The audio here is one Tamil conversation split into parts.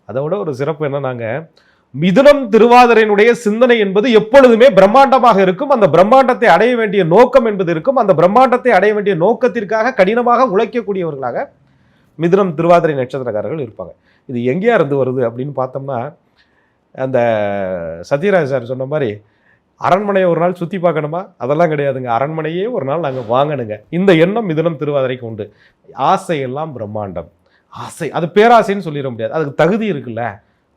அதை விட ஒரு சிறப்பு என்னன்னாங்க, மிதுனம் திருவாதிரையினுடைய சிந்தனை என்பது எப்பொழுதுமே பிரம்மாண்டமாக இருக்கும். அந்த பிரம்மாண்டத்தை அடைய வேண்டிய நோக்கம் என்பது இருக்கும். அந்த பிரம்மாண்டத்தை அடைய வேண்டிய நோக்கத்திற்காக கடினமாக உழைக்கக்கூடியவர்களாக மிதுனம் திருவாதிரை நட்சத்திரக்காரர்கள் இருப்பாங்க. இது எங்கேயா இருந்து வருது அப்படின்னு பார்த்தோம்னா, அந்த சத்யராஜ் சார் சொன்ன மாதிரி அரண்மனையை ஒரு நாள் சுற்றி பார்க்கணுமா, அதெல்லாம் கிடையாதுங்க. அரண்மனையே ஒரு நாள் நாங்கள் வாங்கணுங்க. இந்த எண்ணம் மிதுனம் திருவாதிரைக்கு உண்டு. ஆசையெல்லாம் பிரம்மாண்டம். ஆசை அது பேராசைன்னு சொல்லிட முடியாது. அதுக்கு தகுதி இருக்குல்ல,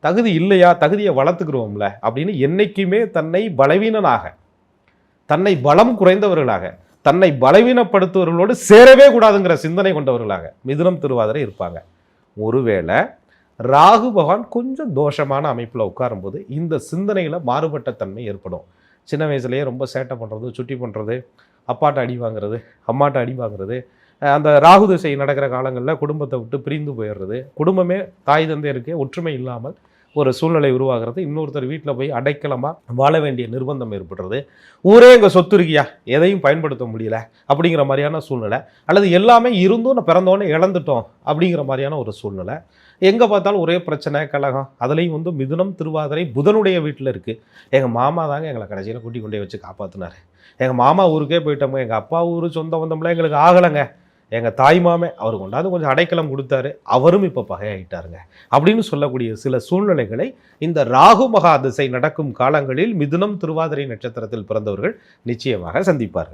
தகுதி இல்லையா, தகுதியை வளர்த்துக்கிறோம்ல அப்படின்னு என்னைக்குமே தன்னை பலவீனனாக, தன்னை பலம் குறைந்தவர்களாக, தன்னை பலவீனப்படுத்துவர்களோடு சேரவே கூடாதுங்கிற சிந்தனை கொண்டவர்களாக மிதுனம் திருவாதிரை இருப்பாங்க. ஒருவேளை ராகு பகவான் கொஞ்சம் தோஷமான அமைப்பில் உட்காரும்போது இந்த சிந்தனையில் மாறுபட்ட தன்மை ஏற்படும். சின்ன வயசுலேயே ரொம்ப சேட்டை பண்ணுறது, சுட்டி பண்ணுறது, அப்பாட்ட அடி வாங்குறது, அம்மாட்ட அடி வாங்குறது, அந்த ராகு திசை நடக்கிற காலங்களில் குடும்பத்தை விட்டு பிரிந்து போயிடுறது, குடும்பமே தாய் தந்தையருக்கு ஒற்றுமை இல்லாமல் ஒரு சூழ்நிலை உருவாகிறது, இன்னொருத்தர் வீட்டில் போய் அடைக்கலமாக வாழ வேண்டிய நிர்பந்தம் ஏற்படுறது, ஊரே எங்கள் சொத்து இருக்கியா எதையும் பயன்படுத்த முடியல அப்படிங்கிற மாதிரியான சூழ்நிலை, அல்லது எல்லாமே இருந்தும் நான் பிறந்தோன்னே இழந்துட்டோம் அப்படிங்கிற மாதிரியான ஒரு சூழ்நிலை, எங்கே பார்த்தாலும் ஒரே பிரச்சனை கலகம். அதுலேயும் மிதுனம் திருவாதிரை புதனுடைய வீட்டில் இருக்குது. எங்கள் மாமா தாங்க எங்களை கடைசியில் கூட்டி கொண்டே வச்சு காப்பாற்றினார். எங்கள் மாமா ஊருக்கே போயிட்டோங்க, எங்கள் அப்பா ஊர் சொந்த பந்தம்லாம் எங்களுக்கு ஆகலைங்க, எங்கள் தாய் மாமே அவர் கொண்டாந்து கொஞ்சம் அடைக்கலம் கொடுத்தாரு, அவரும் இப்போ பகையாயிட்டாருங்க அப்படின்னு சொல்லக்கூடிய சில சூழ்நிலைகளை இந்த ராகு மகா திசை நடக்கும் காலங்களில் மிதுனம் திருவாதிரை நட்சத்திரத்தில் பிறந்தவர்கள் நிச்சயமாக சந்திப்பார்கள்.